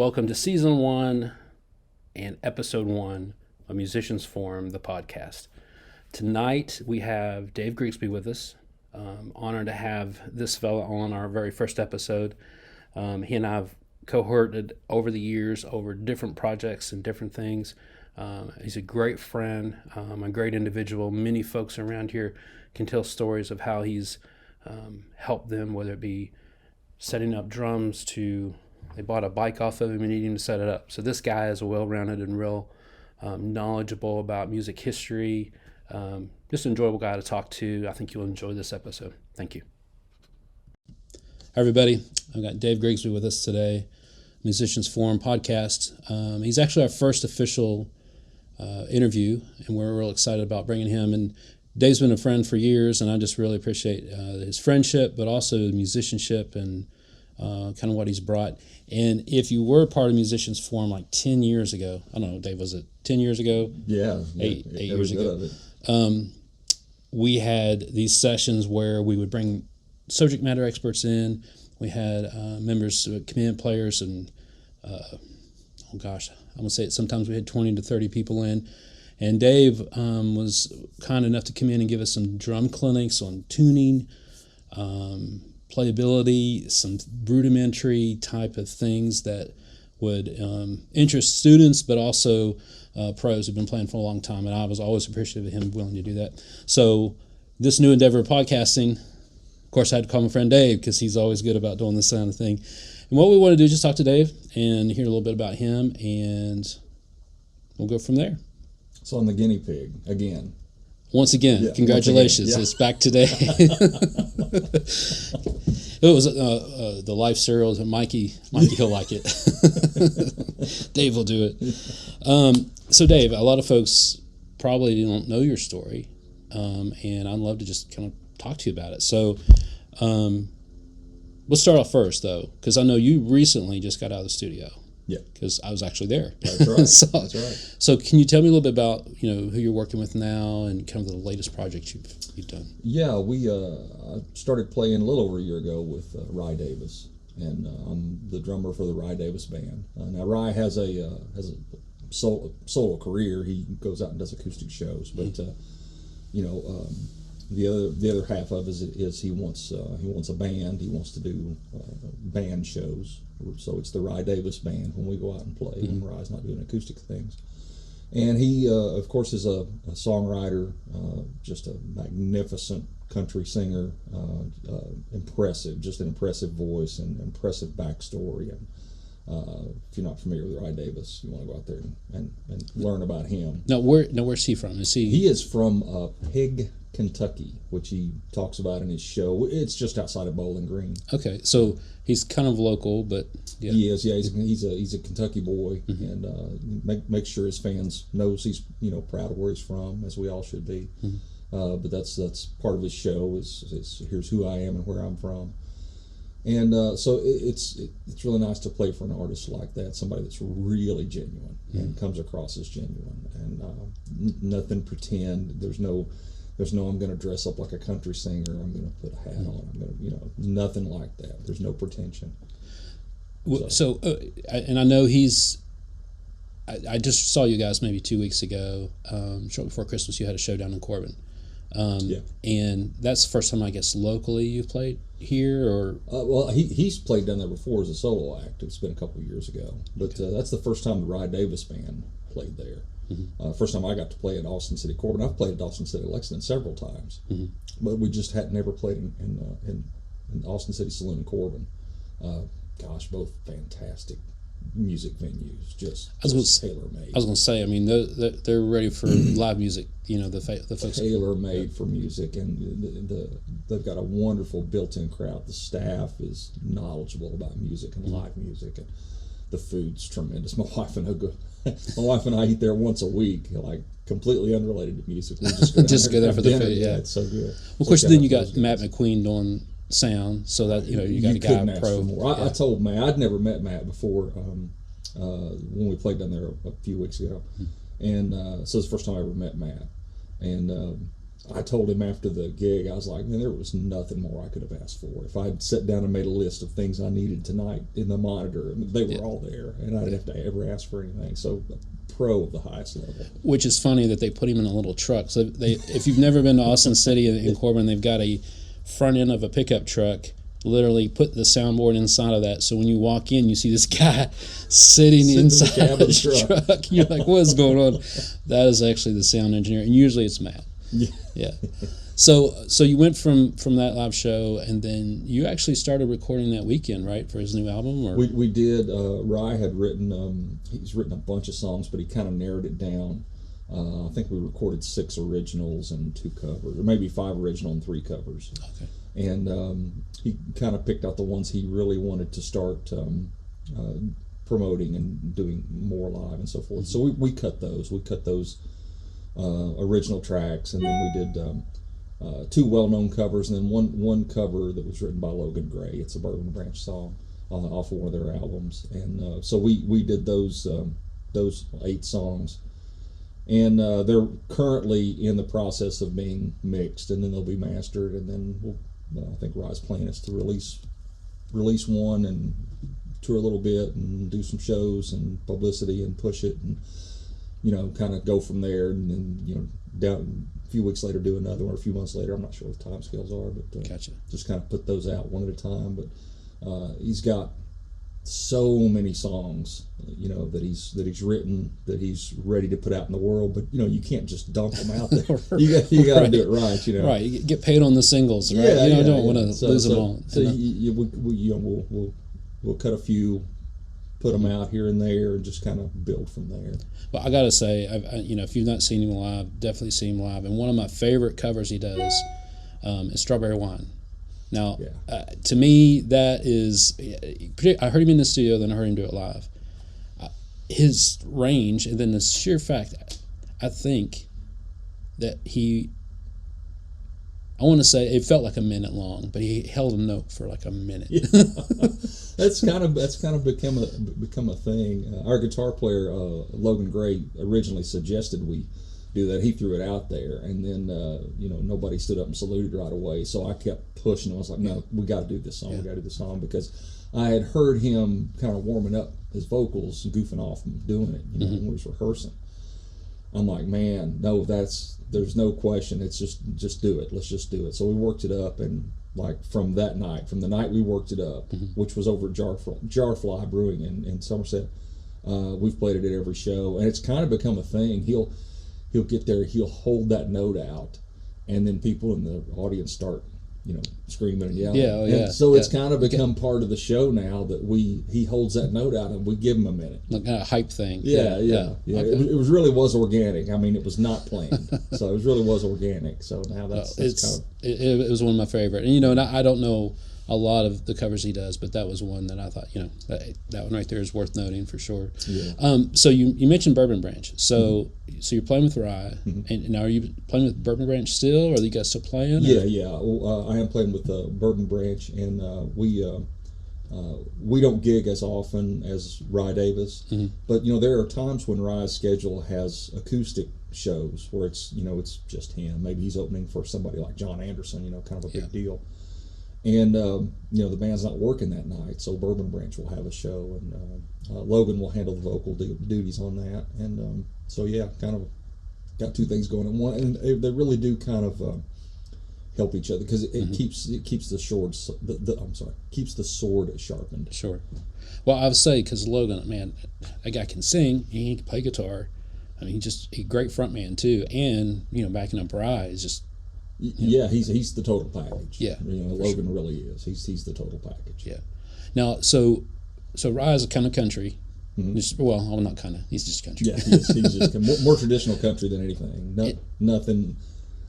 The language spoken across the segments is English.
Welcome to Season 1 and Episode 1 of Musicians Forum, the podcast. Tonight we have Dave Grigsby with us. Honored to have this fella on our very first episode. He and I have cohorted over the years over different projects and different things. He's a great friend, a great individual. Many folks around here can tell stories of how he's helped them, whether it be setting up drums to they bought a bike off of him and needing to set it up. So this guy is a well-rounded and real knowledgeable about music history. Just an enjoyable guy to talk to. I think you'll enjoy this episode. Thank you. Hi, everybody. I've got Dave Grigsby with us today, Musicians Forum podcast. He's actually our first official interview, and we're real excited about bringing him. And Dave's been a friend for years, and I just really appreciate his friendship, but also musicianship and kind of what he's brought. And if you were part of Musicians Forum like 10 years ago, I don't know, Dave, was it 10 years ago? Yeah. Eight years ago. We had these sessions where we would bring subject matter experts in. We had members, command players, and I'm going to say it, sometimes we had 20 to 30 people in. And Dave was kind enough to come in and give us some drum clinics on tuning, playability, some rudimentary type of things that would interest students, but also pros who've been playing for a long time. And I was always appreciative of him willing to do that. So this new endeavor of podcasting, of course, I had to call my friend Dave because he's always good about doing this kind of thing. And what we want to do is just talk to Dave and hear a little bit about him, and we'll go from there. So I'm the guinea pig again. Once again, congratulations. It's back today. It was the life cereal. Mikey, he'll like it. Dave will do it. So Dave, a lot of folks probably don't know your story, and I'd love to just kind of talk to you about it. So let's start off first, though, because I know you recently just got out of the studio. Yeah, because I was actually there. That's right. That's right. So can you tell me a little bit about who you're working with now and kind of the latest projects you've done? Yeah, I started playing a little over a year ago with Rye Davis, and I'm the drummer for the Rye Davis band. Now Rye has a solo career. He goes out and does acoustic shows, but the other half of it is he wants a band. He wants to do band shows. So it's the Rye Davis band when we go out and play, when Rye's not doing acoustic things. And he, of course, is a songwriter, just a magnificent country singer, just an impressive voice and impressive backstory. And if you're not familiar with Rye Davis, you want to go out there and learn about him. Now, where's he from? He is from Pig, Kentucky, which he talks about in his show. It's just outside of Bowling Green. Okay, so he's kind of local, but yeah. He is. Yeah, he's a Kentucky boy, and make sure his fans knows he's proud of where he's from, as we all should be. But that's part of his show is here's who I am and where I'm from, and so it's really nice to play for an artist like that, somebody that's really genuine and comes across as genuine, and nothing pretend. There's no I'm going to dress up like a country singer. I'm going to put a hat on. I'm going to, nothing like that. There's no pretension. So and I know I just saw you guys maybe 2 weeks ago. Shortly before Christmas, you had a show down in Corbin. And that's the first time, I guess, locally you've played here, or? Well, he's played down there before as a solo act. It's been a couple of years ago. But that's the first time the Rye Davis band played there. First time I got to play at Austin City Corbin. I've played at Austin City Lexington several times, but we just had never played in Austin City Saloon in Corbin. Both fantastic music venues, just tailor-made. I was going to say, I mean, they're ready for live music. The folks tailor-made for music, and they've got a wonderful built-in crowd. The staff is knowledgeable about music and live music, and the food's tremendous. My wife and I eat there once a week, like completely unrelated to music. We just go there for the food. Yeah, it's so good. Well, of course, then you got Matt McQueen doing sound, so that you got a guy pro. I told Matt I'd never met Matt before when we played down there a few weeks ago, and so it's the first time I ever met Matt. And I told him after the gig, I was like, man, there was nothing more I could have asked for. If I'd sat down and made a list of things I needed tonight in the monitor, they were all there, and I didn't have to ever ask for anything. So, pro of the highest level. Which is funny that they put him in a little truck. So if you've never been to Austin City in Corbin, they've got a front end of a pickup truck. Literally put the soundboard inside of that, so when you walk in, you see this guy sitting inside of his truck. You're like, what is going on? That is actually the sound engineer, and usually it's Matt. Yeah. So you went from that live show, and then you actually started recording that weekend, right, for his new album? Or we did. Rye had written. He's written a bunch of songs, but he kind of narrowed it down. I think we recorded 6 originals and 2 covers, or maybe 5 original and 3 covers. Okay. And he kind of picked out the ones he really wanted to start promoting and doing more live and so forth. So we cut those. We cut those original tracks, and then we did 2 well-known covers, and then one cover that was written by Logan Gray. It's a Bourbon Branch song off of one of their albums, and so we did those 8 songs. And they're currently in the process of being mixed, and then they'll be mastered, and then I think Rye's plan is to release one and tour a little bit and do some shows and publicity and push it, and kind of go from there, and then down a few weeks later do another one, or a few months later. I'm not sure what the time scales are, but Gotcha. Just kind of put those out one at a time. But he's got so many songs, that he's written, that he's ready to put out in the world. But you can't just dump them out there. You got to do it right. Right. You get paid on the singles, right? Yeah, you don't want to lose them all. So we'll cut a few, put them out here and there, and just kind of build from there. But I gotta say, if you've not seen him live, definitely see him live. And one of my favorite covers he does is "Strawberry Wine." Now, to me, that is, I heard him in the studio, then I heard him do it live. His range, and then the sheer fact, I think that I want to say it felt like a minute long, but he held a note for like a minute. Yeah. That's kind of become a thing. Our guitar player Logan Gray originally suggested we do that. He threw it out there, and then nobody stood up and saluted right away. So I kept pushing. I was like, no, we got to do this song. We got to do this song, because I had heard him kind of warming up his vocals, goofing off and doing it, when we was rehearsing. I'm like, man, no, there's no question. It's just do it. Let's just do it. So we worked it up, and like from the night we worked it up, which was over at Jarfly Brewing in Somerset. We've played it at every show, and it's kind of become a thing. He'll get there, he'll hold that note out, and then people in the audience start, screaming and yelling. And so it's kind of become part of the show now that he holds that note out and we give him a minute. Like kind of hype thing. Yeah. Okay. It really was organic. I mean, it was not planned, so it really was organic. So now that's it was one of my favorite. And and I don't know a lot of the covers he does, but that was one that I thought, that one right there is worth noting for sure. Yeah. So you mentioned Bourbon Branch. So you're playing with Rye, and now are you playing with Bourbon Branch still, or are you guys still playing? Yeah. I am playing with Bourbon Branch, and we don't gig as often as Rye Davis, but there are times when Rye's schedule has acoustic shows where it's just him. Maybe he's opening for somebody like John Anderson, kind of a big deal. And the band's not working that night, so Bourbon Branch will have a show, and Logan will handle the vocal duties on that. And kind of got 2 things going on. One, and they really do kind of help each other, because it keeps the sword keeps the sword sharpened. Sure. Well, I would say, because Logan, man, that guy can sing, he can play guitar. I mean, he's a great front man too, and backing up Rye is just. Yeah, he's the total package. Yeah, Logan really is. He's the total package. Yeah. Now, so Rye is a kind of country. Not kind of. He's just country. Yeah, he's just more traditional country than anything. Nothing.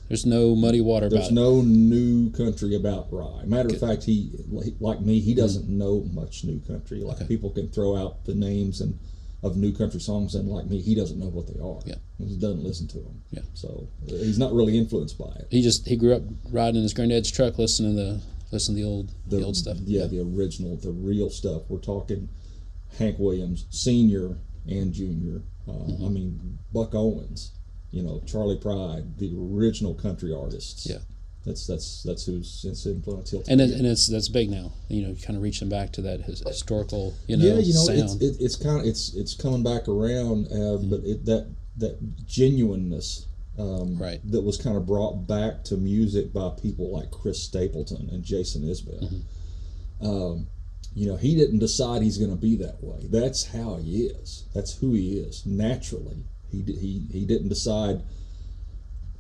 There's no muddy water. There's no new country about Rye. Matter of fact, he like me. He doesn't know much new country. Like people can throw out the names of new country songs, and like me, he doesn't know what they are. Yeah. He doesn't listen to them. Yeah. So he's not really influenced by it. He grew up riding in his granddad's truck, listening to the old stuff. Yeah, the original, the real stuff. We're talking Hank Williams, Senior and Junior. I mean, Buck Owens. Charlie Pride, the original country artists. Yeah. That's who's influence he'll take. And that's big now. Kind of reaching back to that historical sound. It's coming back around, but that genuineness that was kind of brought back to music by people like Chris Stapleton and Jason Isbell. He didn't decide he's going to be that way. That's how he is. That's who he is naturally. He didn't decide,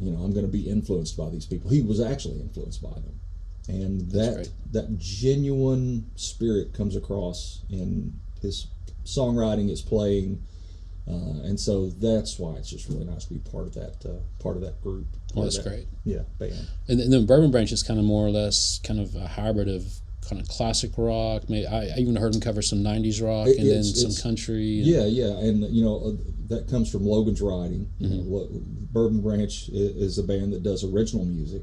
I'm going to be influenced by these people. He was actually influenced by them. And that genuine spirit comes across in his songwriting, his playing, and so that's why it's just really nice to be part of that group. Well, that's great. Yeah, band. And then Bourbon Branch is kind of more or less kind of a hybrid of kind of classic rock. Maybe I even heard him cover some '90s rock and then some country. And that comes from Logan's writing. Bourbon Branch is a band that does original music,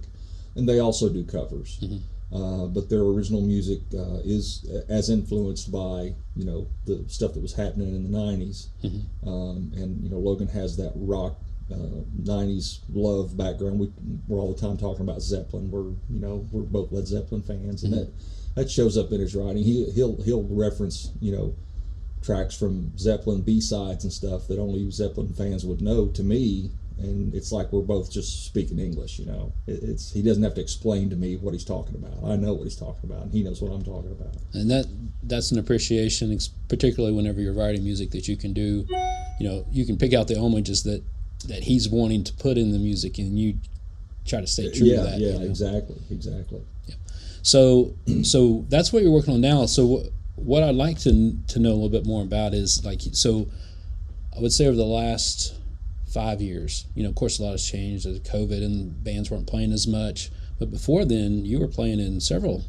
and they also do covers. But their original music is as influenced by the stuff that was happening in the '90s, and Logan has that rock '90s love background. We're all the time talking about Zeppelin. We're both Led Zeppelin fans, and that shows up in his writing. He'll reference tracks from Zeppelin B-sides and stuff that only Zeppelin fans would know to me. And it's like we're both just speaking English, he doesn't have to explain to me what he's talking about. I know what he's talking about, and he knows what I'm talking about. And that's an appreciation, particularly whenever you're writing music, that you can do. You can pick out the homages that he's wanting to put in the music, and you try to stay true to that. Yeah, exactly. Yeah. So that's what you're working on now. So what I'd like to know a little bit more about is I would say over the last 5 years, of course a lot has changed as COVID and bands weren't playing as much, but before then you were playing in several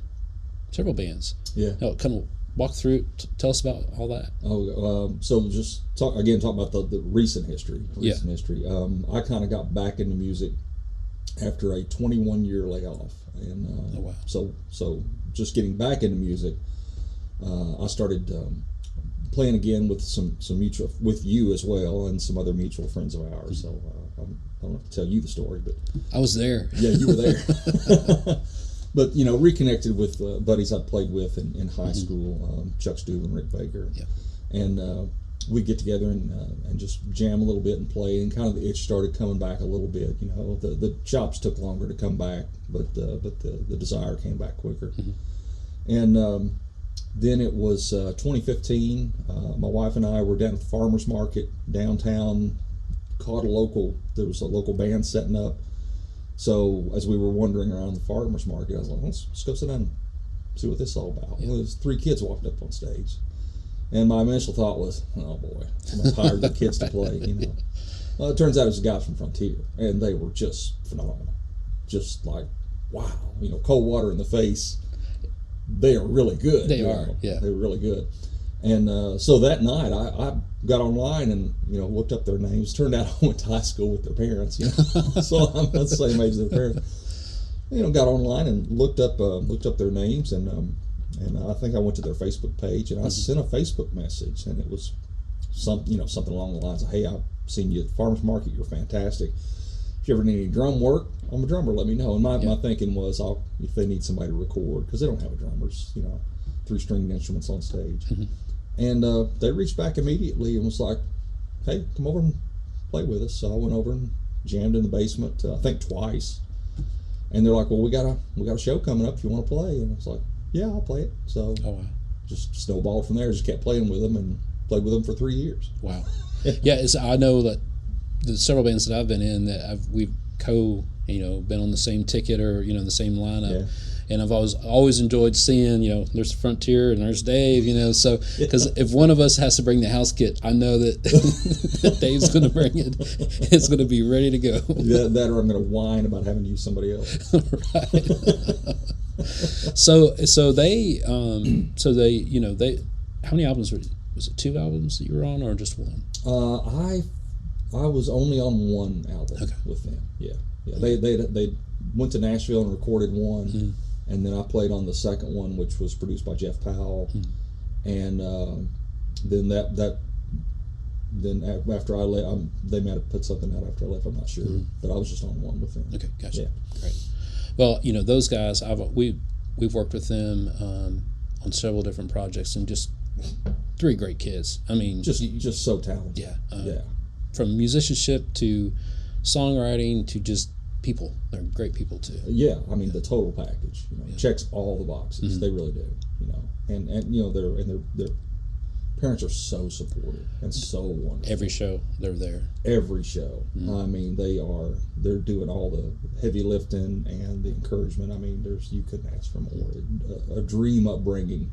bands. Kind of walk through, tell us about all that. So just talk about the recent history. I kind of got back into music after a 21-year layoff, and so just getting back into music, I started playing again with some mutual, with you as well, and some other mutual friends of ours. So I don't have to tell you the story, but I was there. Yeah, you were there. But reconnected with buddies I'd played with in high school, Chuck Stu and Rick Baker, and we'd get together and just jam a little bit and play, and kind of the itch started coming back a little bit. The chops took longer to come back, but the desire came back quicker, and. Then it was 2015. My wife and I were down at the farmers market downtown. There was a local band setting up. So as we were wandering around the farmers market, I was like, let's go sit down and see what this is all about. Well, there's 3 kids walked up on stage, and my initial thought was, oh boy, I'm gonna hire the kids to play. Well, it turns out it was guys from Frontier, and they were just phenomenal. Just like, wow, cold water in the face. They are really good. They are, yeah. They were really good. And so that night, I got online and looked up their names. Turned out I went to high school with their parents. So I'm the same age as their parents. Got online and looked up their names, and I think I went to their Facebook page, and I sent a Facebook message, and it was something along the lines of, "Hey, I've seen you at the farmers market. You're fantastic. If you ever need any drum work, I'm a drummer, let me know." And my thinking was, if they need somebody to record, because they don't have drummers, 3-stringed instruments on stage. And they reached back immediately and was like, "Hey, come over and play with us." So I went over and jammed in the basement, I think twice. And they're like, "Well, we got a show coming up if you want to play." And I was like, "Yeah, I'll play it." So just snowballed from there. Just kept playing with them and played with them for 3 years. Wow. Yeah, I know that the several bands that I've been in that we've been on the same ticket or the same lineup, and I've always enjoyed seeing there's Frontier and there's Dave, so because if one of us has to bring the house kit, I know that, that Dave's going to bring it. It's going to be ready to go. That or I'm going to whine about having to use somebody else. Right. So they how many albums was it 2 albums that you were on or just one? I was only on one album with them. Yeah. They went to Nashville and recorded one, and then I played on the second one, which was produced by Jeff Powell, and then that then after I left, they might have put something out after I left. I'm not sure, but I was just on one with them. Okay, gotcha. Yeah. Great. Well, those guys, we've worked with them on several different projects, and just three great kids. I mean, just so talented. Yeah. Yeah. From musicianship to songwriting to just people. They're great people too. Yeah, I mean the total package. Checks all the boxes. They really do. And their parents are so supportive and so wonderful. Every show they're there. Every show. I mean they're doing all the heavy lifting and the encouragement. I mean you couldn't ask for more. A dream upbringing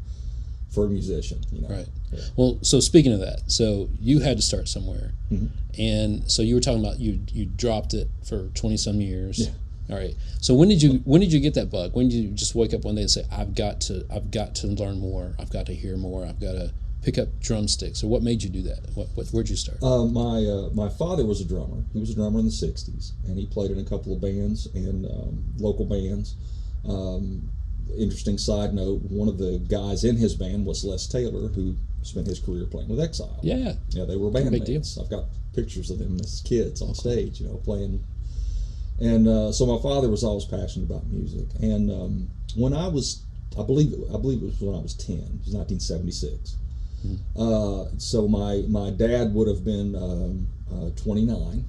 for a musician. Right. Yeah. Well, so speaking of that, so you had to start somewhere, and so you were talking about you dropped it for 20-some years. Yeah. All right. So when did you get that bug? When did you just wake up one day and say, I've got to learn more. I've got to hear more. I've got to pick up drumsticks. Or what made you do that? Where'd you start? My father was a drummer. He was a drummer in the '60s, and he played in a couple of bands and local bands. Interesting side note: one of the guys in his band was Les Taylor, who spent his career playing with Exile. Yeah. Yeah, they were bandmates. I've got pictures of them as kids on stage, playing. And so my father was always passionate about music. And when I believe it was when I was 10. It was 1976. So my dad would have been 29.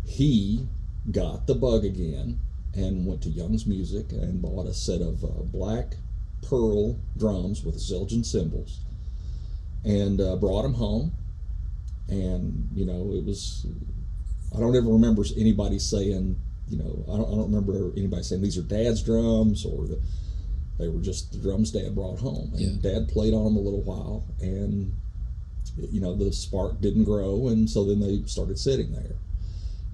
He got the bug again and went to Young's Music and bought a set of black pearl drums with Zildjian cymbals, and brought them home. And it was, I don't ever remember anybody saying, I don't remember anybody saying these are Dad's drums, or they were just the drums Dad brought home. And Dad played on them a little while, and the spark didn't grow, and so then they started sitting there.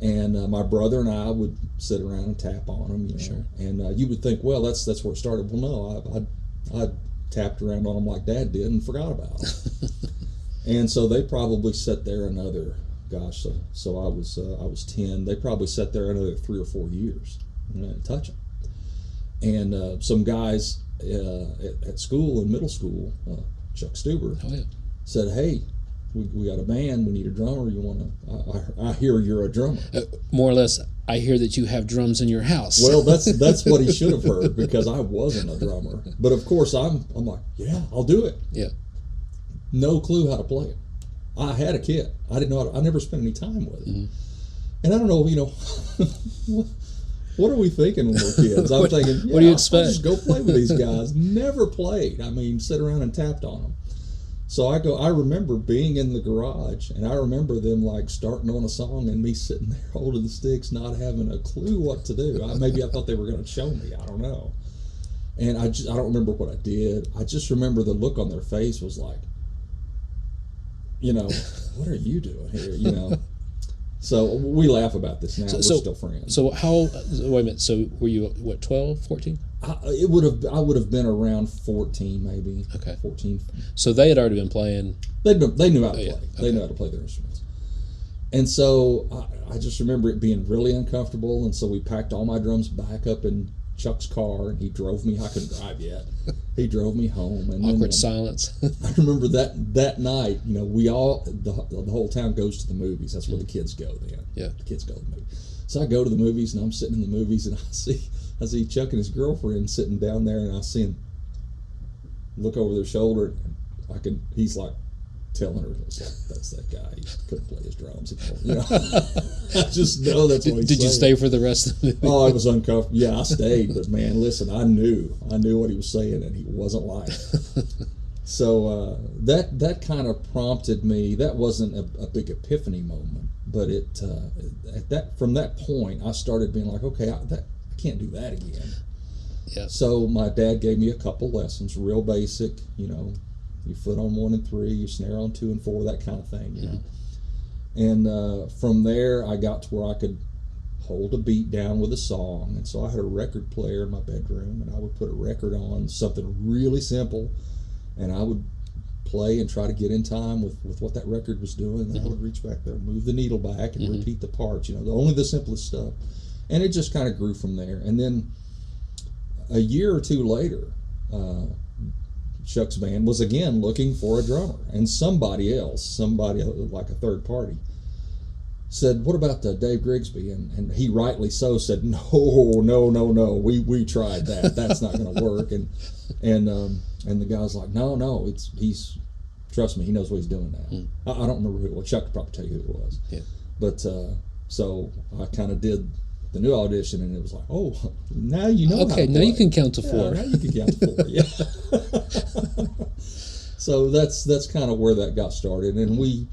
And my brother and I would sit around and tap on them, Sure. And you would think, well, that's where it started. Well, no, I tapped around on them like Dad did and forgot about them. And so they probably sat there another, so I was 10. They probably sat there another 3 or 4 years and I didn't touch them. And some guys at school, in middle school, Chuck Stuber, said, hey, we got a band, we need a drummer, you want to, I hear you're a drummer. More or less, I hear that you have drums in your house. Well, that's what he should have heard, because I wasn't a drummer. But of course I'm like, yeah, I'll do it. Yeah. No clue how to play it. I had a kit. I didn't know I never spent any time with it. And I don't know, what are we thinking when we're kids? I'm thinking, what do you expect? I'll just go play with these guys. Never played. I mean, sit around and tapped on them. So I remember being in the garage, and I remember them like starting on a song and me sitting there holding the sticks, not having a clue what to do. Maybe I thought they were going to show me. I don't know. And I don't remember what I did. I just remember the look on their face was like, what are you doing here? So we laugh about this now. We're still friends. So wait a minute. So were you, 12, 14? I would have been around 14, maybe. Okay. 14. So they had already been playing. They knew how to play. Yeah. Okay. They knew how to play their instruments. And so I just remember it being really uncomfortable. And so we packed all my drums back up in Chuck's car, and he drove me. I couldn't drive yet. He drove me home. And Awkward then, silence. I remember that night. We all the whole town goes to the movies. That's where the kids go. Then the kids go to the movies. So I go to the movies, and I'm sitting in the movies, and I see Chuck and his girlfriend sitting down there, and I see him look over their shoulder. And he's like telling her, that's that guy. He couldn't play his drums. I just know that's what he's saying. Did you stay for the rest of the movie? Oh, it was uncomfortable. Yeah, I stayed, but man, listen, I knew what he was saying, and he wasn't lying. So that kind of prompted me. That wasn't a big epiphany moment, but from that point, I started being like, okay, I can't do that again. Yeah. So my dad gave me a couple lessons, real basic, you foot on 1 and 3, you snare on 2 and 4, that kind of thing, And from there, I got to where I could hold a beat down with a song. And so I had a record player in my bedroom, and I would put a record on, something really simple, and I would play and try to get in time with what that record was doing. And I would reach back there, move the needle back, and repeat the parts, only the simplest stuff. And it just kind of grew from there. And then a year or two later, Chuck's band was again looking for a drummer, and somebody like a third party said, "What about Dave Grigsby?" And he rightly so said, "No. We tried that. That's not going to work." And the guy's like, "No. He's trust me. He knows what he's doing now." I don't remember who it was. Chuck could probably tell you who it was. Yeah. But so I kind of did the new audition, and it was like, "Oh, now you know." Okay, now you can count to four. Now you can count to four. Yeah. So that's kind of where that got started, and we.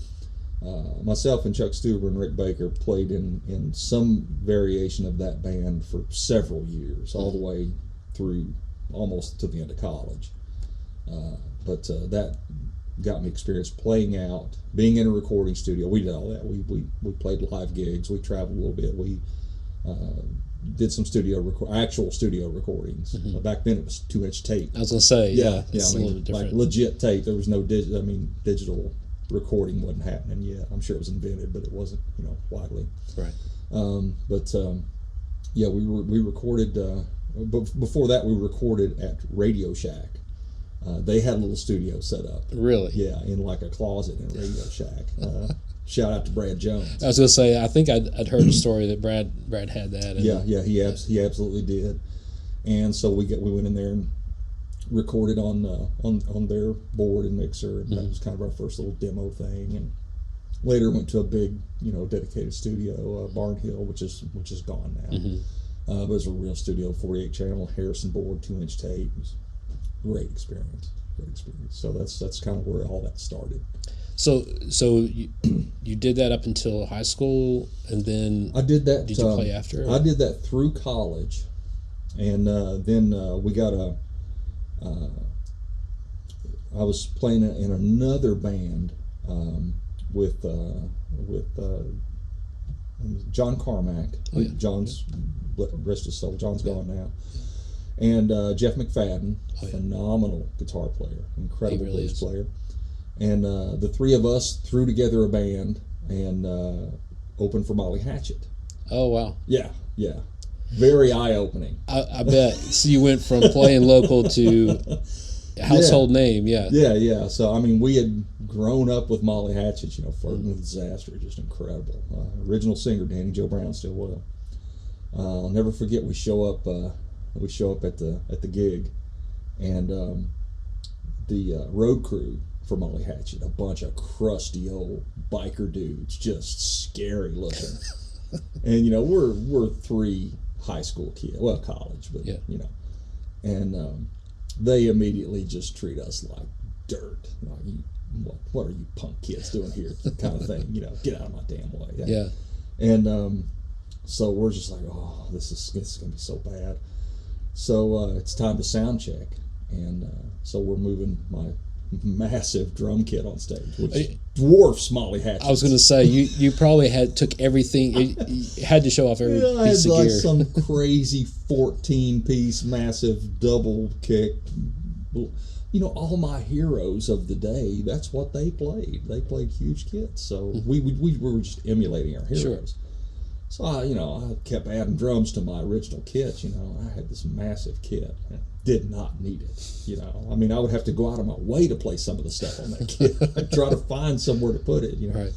Myself and Chuck Stuber and Rick Baker played in some variation of that band for several years, all the way through almost to the end of college. But that got me experience playing out, being in a recording studio. We did all that. We played live gigs. We traveled a little bit. We did some actual studio recordings. Back then it was 2-inch tape. I was gonna say, yeah, it's a little bit different. Like legit tape. There was no digital recording wasn't happening yet. I'm sure it was invented, but it wasn't, widely. Right. Yeah, we recorded. But before that, we recorded at Radio Shack. They had a little studio set up. Really? Yeah, in like a closet in Radio Shack. Shout out to Brad Jones. I was gonna say, I think I'd heard a story that Brad had that. And Yeah, he absolutely did. And so we went in there and recorded on their board and mixer, and that was kind of our first little demo thing. And later went to a big, dedicated studio, Barn Hill, which is gone now. But it was a real studio, 48 channel Harrison board, 2-inch tape. It was a great experience. So that's kind of where all that started. So you did that up until high school, and then I did that. Did you play after? I did that through college, and then we got a. I was playing in another band with John Carmack. Oh, yeah. John's rest his soul. John's gone now. And Jeff McFadden, phenomenal guitar player, incredible blues player. And the three of us threw together a band and opened for Molly Hatchet. Oh, wow. Yeah. Very eye-opening. I bet. So you went from playing local to household name, yeah. Yeah. So, we had grown up with Molly Hatchet, Flirting with Disaster, just incredible. Original singer, Danny Joe Brown, still will. I'll never forget, we show up at the gig, and the road crew for Molly Hatchet, a bunch of crusty old biker dudes, just scary looking. And we're three high school kids, well, college, but and they immediately just treat us like dirt. Like, what are you punk kids doing here? Kind of thing. Get out of my damn way. Yeah. And so we're just like, oh, this is gonna be so bad. So it's time to sound check, and so we're moving my massive drum kit on stage, which dwarfs Molly Hatchet. I was going to say, you probably took everything. You had to show off every piece of gear. I had some crazy 14-piece massive double kick. All my heroes of the day, that's what they played. They played huge kits, so we were just emulating our heroes. Sure. So I kept adding drums to my original kit. I had this massive kit. Did not need it. I would have to go out of my way to play some of the stuff on that kit. I'd try to find somewhere to put it. Right.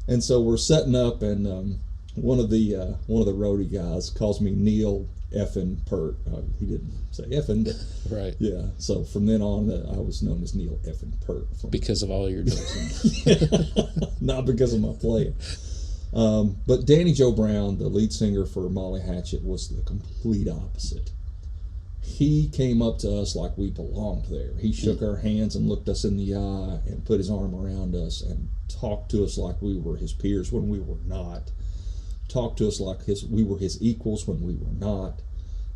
And so we're setting up, and one of the roadie guys calls me Neil effin' Pert. He didn't say effin', but right. Yeah. So from then on, I was known as Neil effin' Pert because of all your drugs. Not because of my playing. But Danny Joe Brown, the lead singer for Molly Hatchet, was the complete opposite. He came up to us like we belonged there. He shook our hands and looked us in the eye and put his arm around us and talked to us like we were his peers when we were not. Talked to us like we were his equals when we were not.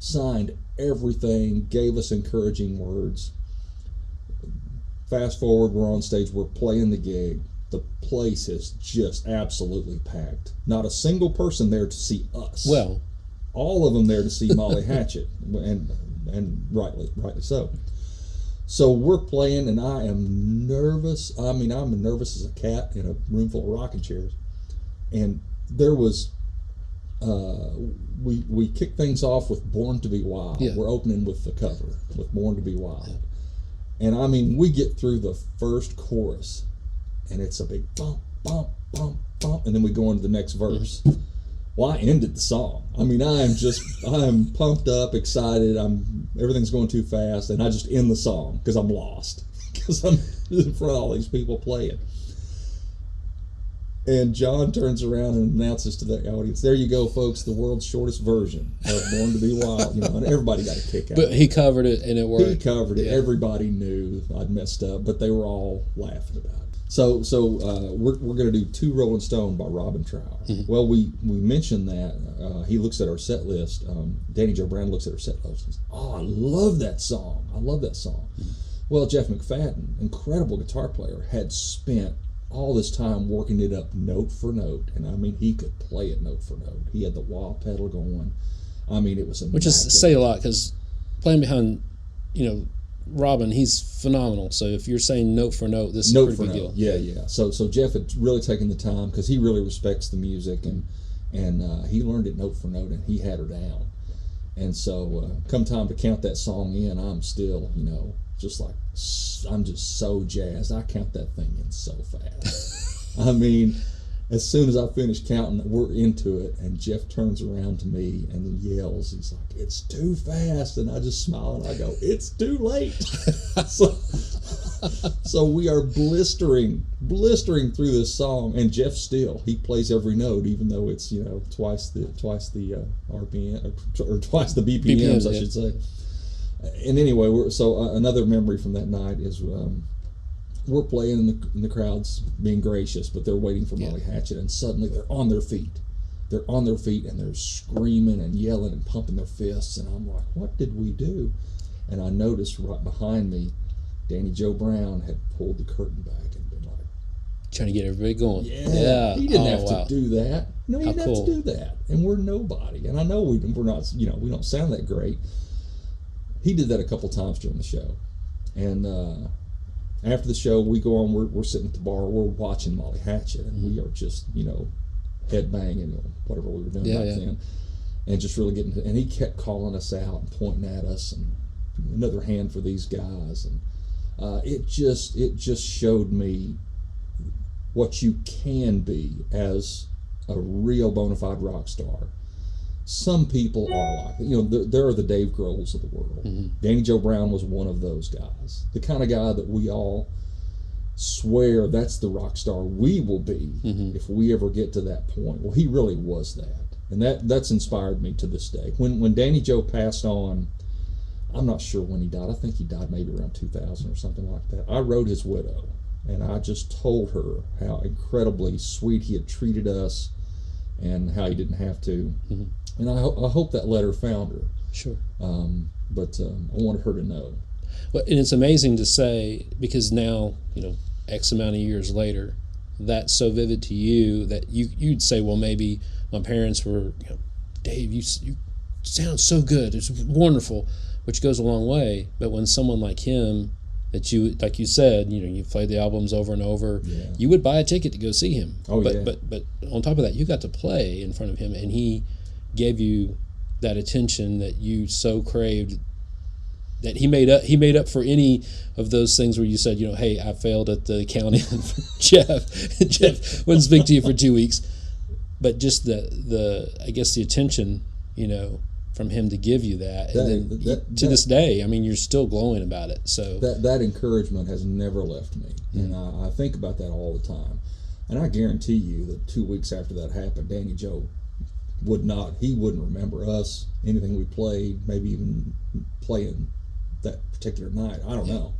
Signed everything, gave us encouraging words. Fast forward, we're on stage, we're playing the gig. The place is just absolutely packed. Not a single person there to see us. Well, all of them there to see Molly Hatchet, and rightly so. So we're playing, and I am nervous. I'm nervous as a cat in a room full of rocking chairs. And there was, we kicked things off with "Born to Be Wild." Yeah. We're opening with the cover with "Born to Be Wild," And I mean, we get through the first chorus, and it's a big bump, bump, bump, bump, and then we go into the next verse. Well, I ended the song. I mean, I'm pumped up, excited. Everything's going too fast, and I just end the song because I'm lost, because I'm in front of all these people playing. And John turns around and announces to the audience, "There you go, folks, the world's shortest version of Born to Be Wild." And everybody got a kick out of it. But he covered it, and it worked. He covered it. Yeah. Everybody knew I'd messed up, but they were all laughing about it. So we're going to do "Two Rolling Stone" by Robin Trower. Mm-hmm. Well, we mentioned that. He looks at our set list. Danny Joe Brown looks at our set list and says, "Oh, I love that song. I love that song." Mm-hmm. Well, Jeff McFadden, incredible guitar player, had spent all this time working it up note for note, and I mean, he could play it note for note. He had the wah pedal going. I mean, it was immaculate. Which is say a lot, because playing behind, Robin, he's phenomenal. So if you're saying note for note, this is a pretty big deal. Yeah. So Jeff had really taken the time, because he really respects the music, and he learned it note for note, and he had her down. And so come time to count that song in, I'm still, just like, I'm just so jazzed. I count that thing in so fast. I mean, as soon as I finish counting, we're into it, and Jeff turns around to me and yells, he's like, "It's too fast," and I just smile and I go, "It's too late." So we are blistering through this song, and Jeff still, he plays every note, even though it's twice the RPM or twice the BPMs, I should say. And anyway, another memory from that night is we're playing and the crowd's being gracious, but they're waiting for Molly Hatchet, and suddenly they're on their feet. They're on their feet, and they're screaming and yelling and pumping their fists, and I'm like, what did we do? And I noticed right behind me, Danny Joe Brown had pulled the curtain back and been like, trying to get everybody going. Yeah. He didn't have to do that. No, he didn't have to do that. And we're nobody. And I know we're not, we don't sound that great. He did that a couple times during the show. And after the show, we go on, we're sitting at the bar, we're watching Molly Hatchet, and we are just, head banging, whatever we were doing back then. And just really getting and he kept calling us out and pointing at us, and another hand for these guys. And it just showed me what you can be as a real bona fide rock star. Some people are like, there are the Dave Grohls of the world. Mm-hmm. Danny Joe Brown was one of those guys. The kind of guy that we all swear that's the rock star we will be if we ever get to that point. Well, he really was that. And that's inspired me to this day. When Danny Joe passed on, I'm not sure when he died. I think he died maybe around 2000 or something like that. I wrote his widow, and I just told her how incredibly sweet he had treated us and how he didn't have to. Mm-hmm. And I hope that letter found her. Sure. But I wanted her to know. Well, and it's amazing to say, because now, X amount of years later, that's so vivid to you that you'd say, well, maybe my parents were, Dave, you sound so good. It's wonderful, which goes a long way. But when someone like him, that you, like you said, you played the albums over and over, you would buy a ticket to go see him. Oh, but on top of that, you got to play in front of him, and he gave you that attention that you so craved, that he made up for any of those things where you said, hey, I failed at the accounting for Jeff. Jeff wouldn't speak to you for 2 weeks. But just the I guess the attention, from him to give you that. And then to this day, you're still glowing about it. So that encouragement has never left me. Mm-hmm. And I think about that all the time. And I guarantee you that 2 weeks after that happened, Danny Joe wouldn't remember us, anything we played, maybe even playing that particular night. I don't know,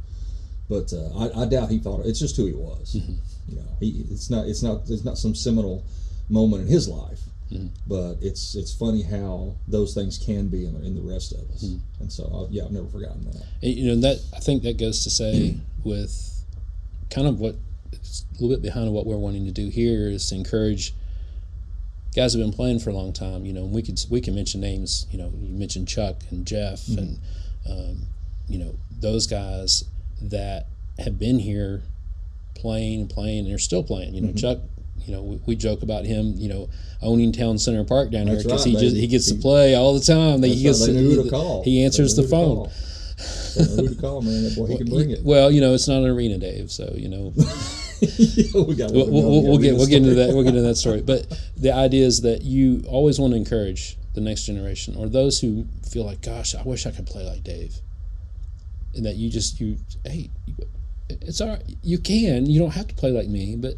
but I doubt he thought it's just who he was. Mm-hmm. It's not some seminal moment in his life, but it's funny how those things can be in the rest of us. Mm-hmm. And so I've never forgotten that. And that, I think that goes to say with kind of what it's a little bit behind what we're wanting to do here is to encourage guys who have been playing for a long time, and we can mention names. You mentioned Chuck and Jeff, and those guys that have been here playing, and they're still playing. Chuck, we joke about him, owning Town Center Park down here because he gets to play all the time. They knew who to call. He answers the phone. Don't know who to call, man. That boy, he can bring it. Well, it's not an arena, Dave. So we got we'll get into that. We'll get into that story. But the idea is that you always want to encourage the next generation or those who feel like, gosh, I wish I could play like Dave, and that hey, it's all right. You can. You don't have to play like me, but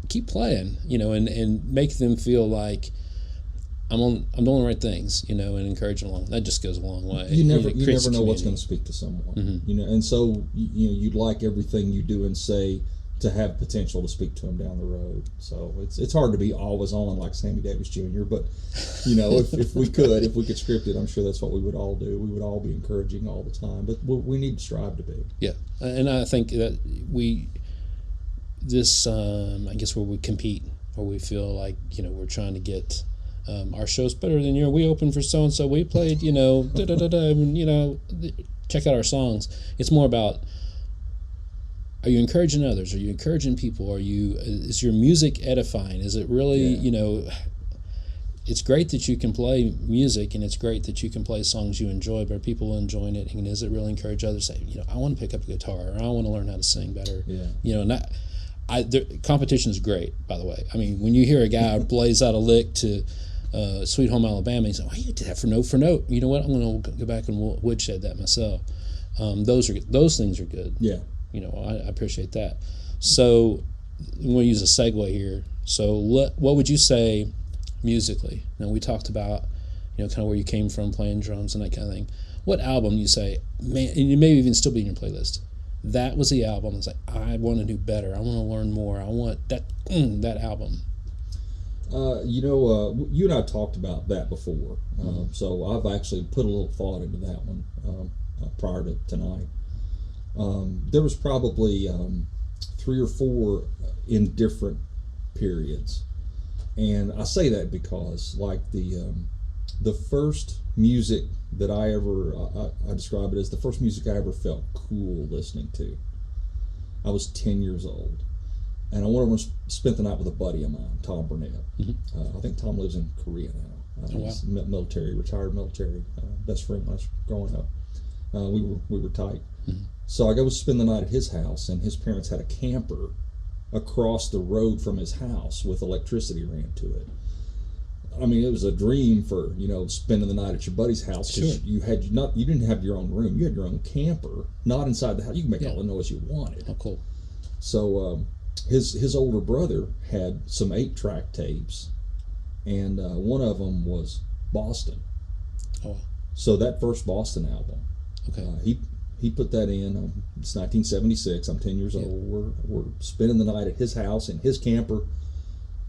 keep playing. And make them feel like I'm doing the right things. And encourage them along. That just goes a long way. You never know what's going to speak to someone. Mm-hmm. And so you'd like everything you do and say to have potential to speak to them down the road. So it's hard to be always on like Sammy Davis Jr. But if we could script it, I'm sure that's what we would all do. We would all be encouraging all the time. But we need to strive to be. Yeah, and I think that I guess where we compete, or we feel like we're trying to get our show's better than yours. We opened for so and so. We played check out our songs. It's more about, are you encouraging others? Are you encouraging people? Is your music edifying? Is it really, it's great that you can play music and it's great that you can play songs you enjoy, but are people enjoying it? And does it really encourage others? Say, I want to pick up a guitar, or I want to learn how to sing better. Yeah. Competition is great, by the way. I mean, when you hear a guy blaze out a lick to Sweet Home Alabama, you say, why you did that for note for note? You know what? I'm going to go back and woodshed that myself. Those things are good. Yeah. I appreciate that. So I'm going to use a segue here. So what would you say musically? Now, we talked about, kind of where you came from playing drums and that kind of thing. What album do you say, man, and you may even still be in your playlist, that was the album that's like, I want to do better. I want to learn more. I want that album. You and I talked about that before. So I've actually put a little thought into that one prior to tonight. There was probably 3 or 4 in different periods, and I say that because, like, the first music that I describe it as the first music I ever felt cool listening to. I was 10 years old, and I went to spent the night with a buddy of mine, Tom Burnett. Mm-hmm. I think Tom lives in Korea now. He's retired military, best friend when I was growing up. We were tight. Mm-hmm. So I go spend the night at his house, and his parents had a camper across the road from his house with electricity ran to it. I mean, it was a dream for spending the night at your buddy's house, because you didn't have your own room, you had your own camper, not inside the house. You could make all the noise you wanted. Oh, cool. So his older brother had some 8-track tapes, and one of them was Boston. Oh. So that first Boston album, he put that in. It's 1976. I'm 10 years old. We're spending the night at his house in his camper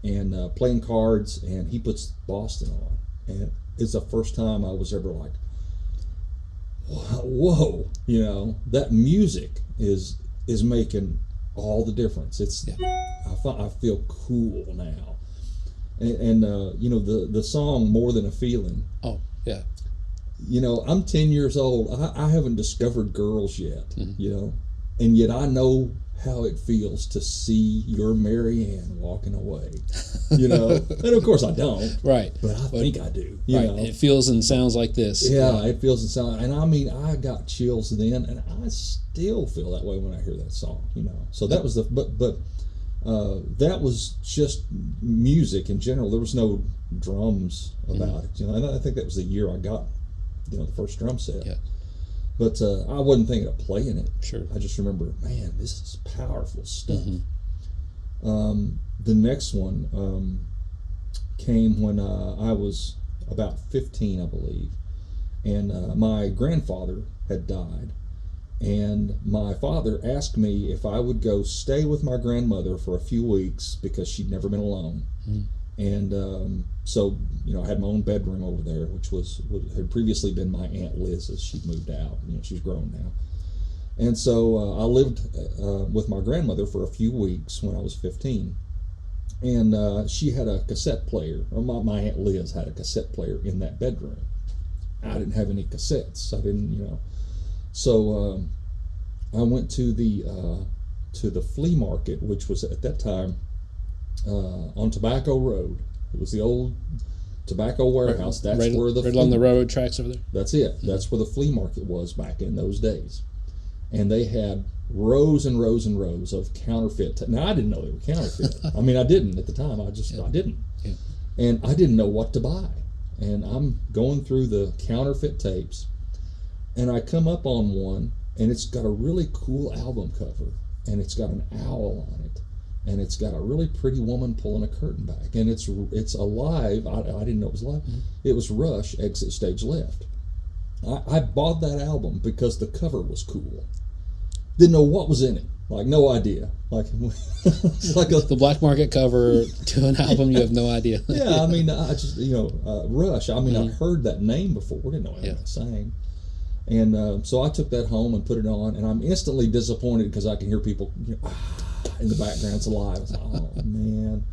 and playing cards, and he puts Boston on. And it's the first time I was ever like, whoa, that music is making all the difference. I feel cool now. And the song More Than a Feeling. Oh, yeah. I'm 10 years old. I haven't discovered girls yet, mm-hmm. And yet I know how it feels to see your Mary Ann walking away, And of course I don't. Right. But I think I do, right. It feels and sounds like this. Yeah, it feels and sounds. And I mean, I got chills then, and I still feel that way when I hear that song, So that was that was just music in general. There was no drums about it, And I think that was the year I got the first drum set. Yeah. But I wasn't thinking of playing it. Sure. I just remember, man, this is powerful stuff. Mm-hmm. The next one came when I was about 15, I believe. And my grandfather had died. And my father asked me if I would go stay with my grandmother for a few weeks because she'd never been alone. Mm-hmm. And so, I had my own bedroom over there, which had previously been my Aunt Liz's. She'd moved out. She's grown now. And so I lived with my grandmother for a few weeks when I was 15. And she had a cassette player, or my Aunt Liz had a cassette player in that bedroom. I didn't have any cassettes. I didn't, So I went to the flea market, which was at that time on Tobacco Road. It was the old Tobacco Warehouse. That's right, where the right along the railroad tracks over there. That's it. Mm-hmm. That's where the flea market was back in those days, and they had rows and rows and rows of counterfeit. Now I didn't know they were counterfeit. I mean, I didn't at the time. I didn't, and I didn't know what to buy. And I'm going through the counterfeit tapes, and I come up on one, and it's got a really cool album cover, and it's got an owl on it, and it's got a really pretty woman pulling a curtain back, and it's alive. I didn't know it was live. Mm-hmm. It was Rush, Exit Stage Left. I bought that album because the cover was cool. Didn't know what was in it. Like, no idea. Like the black market cover to an album, you have no idea. Yeah, I mean, I just, Rush. I mean, I'd heard that name before. Didn't know anything it sang. And so I took that home and put it on, and I'm instantly disappointed because I can hear people in the background. It's alive. I was like, oh, man.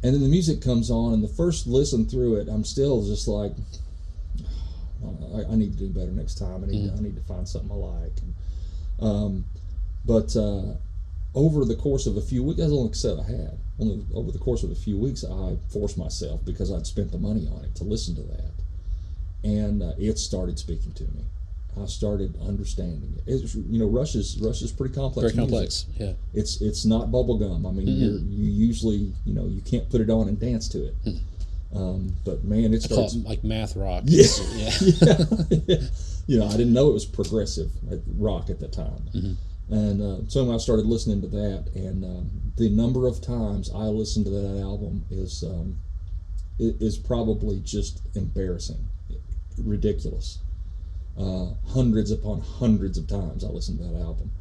And then the music comes on, and the first listen through it, I'm still just like, I need to do better next time. I need to find something I like. But over the course of a few weeks, that's the only cassette I had. Over the course of a few weeks, I forced myself, because I'd spent the money on it, to listen to that. And it started speaking to me. I started understanding it. Rush is pretty complex. Very complex, music. Yeah. It's not bubblegum. I mean, you usually, you can't put it on and dance to it. But man, it starts like math rock. Yeah. I didn't know it was progressive rock at the time. Mm-hmm. And so I started listening to that, and the number of times I listened to that album is probably just embarrassing, ridiculous. Hundreds upon hundreds of times I listened to that album,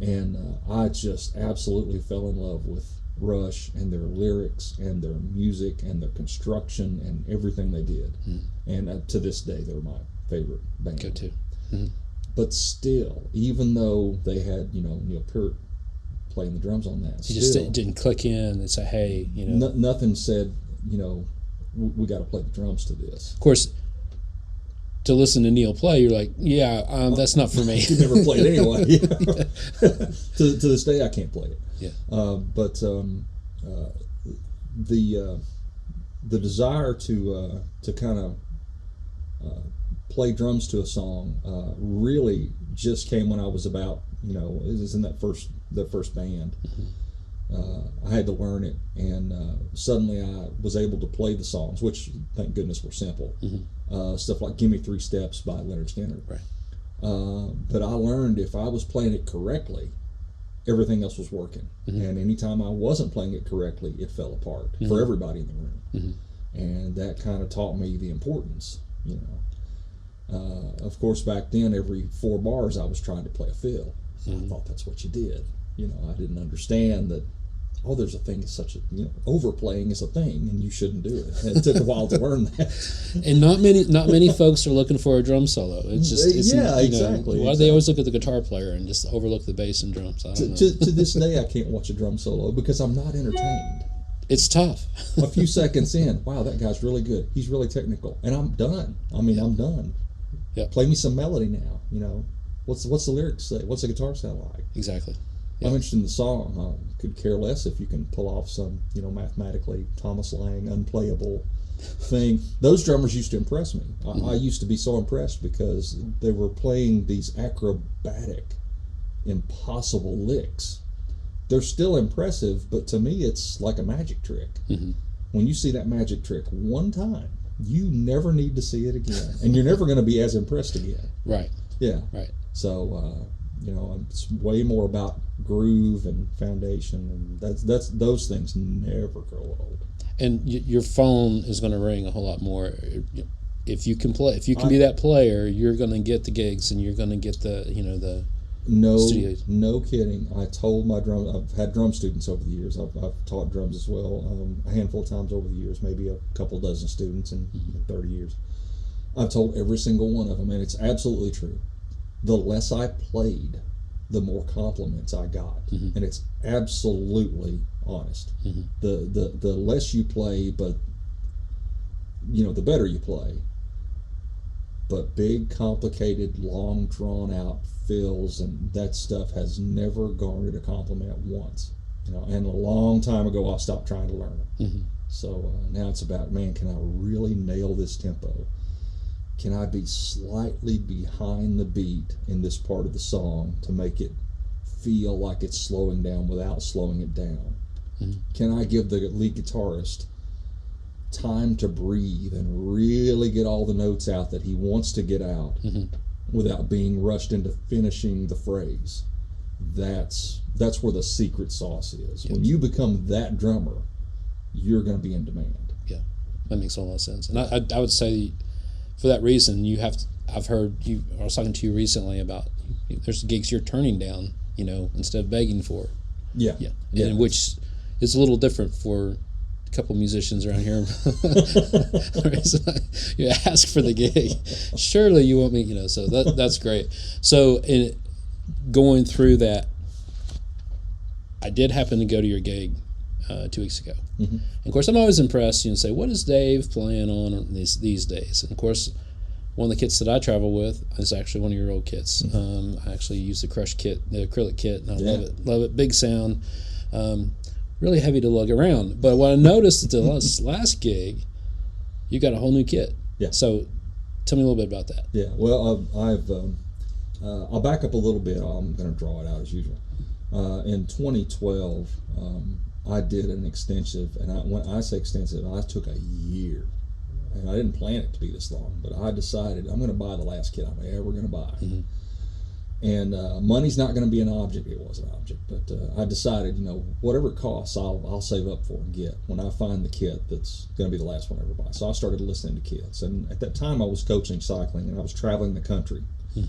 and I just absolutely fell in love with Rush and their lyrics and their music and their construction and everything they did. And to this day, they're my favorite band. Go to. Mm-hmm. But still, even though they had Neil Peart playing the drums on that, you just didn't click in and say, hey, nothing said, we got to play the drums to this. Of course, to listen to Neil play, you're like, that's not for me. You never played it anyway. To this day, I can't play it. Yeah. But the desire to kind of play drums to a song really just came when I was about, it was in that first band. Mm-hmm. I had to learn it, and suddenly I was able to play the songs, which thank goodness were simple. Mm-hmm. Stuff like "Give Me 3 Steps" by Leonard Skinner. Right. But I learned if I was playing it correctly, everything else was working. Mm-hmm. And anytime I wasn't playing it correctly, it fell apart for everybody in the room. Mm-hmm. And that kind of taught me the importance, Of course, back then, every 4 bars I was trying to play a fill. Mm-hmm. I thought that's what you did. I didn't understand that, there's a thing, overplaying is a thing, and you shouldn't do it. And it took a while to learn that. And not many folks are looking for a drum solo. It's just exactly. Why do they always look at the guitar player and just overlook the bass and drums? I don't know. To this day, I can't watch a drum solo because I'm not entertained. It's tough. A few seconds in, wow, that guy's really good. He's really technical, and I'm done. I'm done. Yeah. Play me some melody now. What's the lyrics say? What's the guitar sound like? Exactly. I'm interested in the song. I could care less if you can pull off some, mathematically Thomas Lang unplayable thing. Those drummers used to impress me. I used to be so impressed because they were playing these acrobatic, impossible licks. They're still impressive, but to me it's like a magic trick. Mm-hmm. When you see that magic trick one time, you never need to see it again, and you're never going to be as impressed again. Right. Yeah. Right. So, it's way more about groove and foundation, and that's those things never grow old. And your phone is going to ring a whole lot more if you can play. If you can be that player, you're going to get the gigs, and you're going to get the studios. No kidding. I told my I've had drum students over the years. I've taught drums as well a handful of times over the years, maybe a couple dozen students in 30 years. I've told every single one of them, and it's absolutely true. The less I played, the more compliments I got, and it's absolutely honest. Mm-hmm. The less you play, but the better you play. But big, complicated, long, drawn out fills and that stuff has never garnered a compliment once. And a long time ago, I stopped trying to learn them. So now it's about, man, can I really nail this tempo? Can I be slightly behind the beat in this part of the song to make it feel like it's slowing down without slowing it down? Mm-hmm. Can I give the lead guitarist time to breathe and really get all the notes out that he wants to get out without being rushed into finishing the phrase? That's where the secret sauce is. When you become that drummer, you're going to be in demand. Yeah, that makes a lot of sense. And I would say, for that reason, I've heard you. I was talking to you recently about there's gigs you're turning down, instead of begging for. Yeah. And which is a little different for a couple musicians around here. You ask for the gig, surely you want me, So that's great. So in going through that, I did happen to go to your gig 2 weeks ago. Mm-hmm. And of course, I'm always impressed. Say, what is Dave playing on these days? And of course, one of the kits that I travel with is actually one of your old kits. Mm-hmm. I actually use the Crush kit, the acrylic kit, and I love it. Big sound, really heavy to lug around. But what I noticed at the last gig, you got a whole new kit. Yeah. So, tell me a little bit about that. Yeah. Well, I'll back up a little bit. I'm going to draw it out as usual. In 2012. I did an extensive, and when I say extensive, I took a year, and I didn't plan it to be this long, but I decided I'm going to buy the last kit I'm ever going to buy. Mm-hmm. And money's not going to be an object. It was an object, but I decided, whatever it costs, I'll save up for and get when I find the kit that's going to be the last one I ever buy. So I started listening to kits, and at that time I was coaching cycling, and I was traveling the country. Mm-hmm.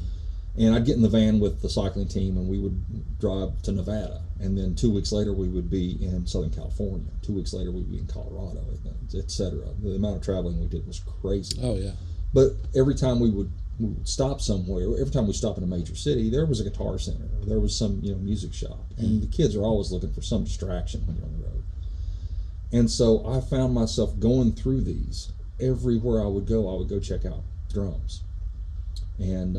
And I'd get in the van with the cycling team, and we would drive to Nevada. And then 2 weeks later, we would be in Southern California. 2 weeks later, we'd be in Colorado, etc. The amount of traveling we did was crazy. Oh, yeah. But every time we would stop somewhere, every time we stopped in a major city, there was a guitar center. There was some music shop. And the kids are always looking for some distraction when you're on the road. And so I found myself going through these. Everywhere I would go check out drums. And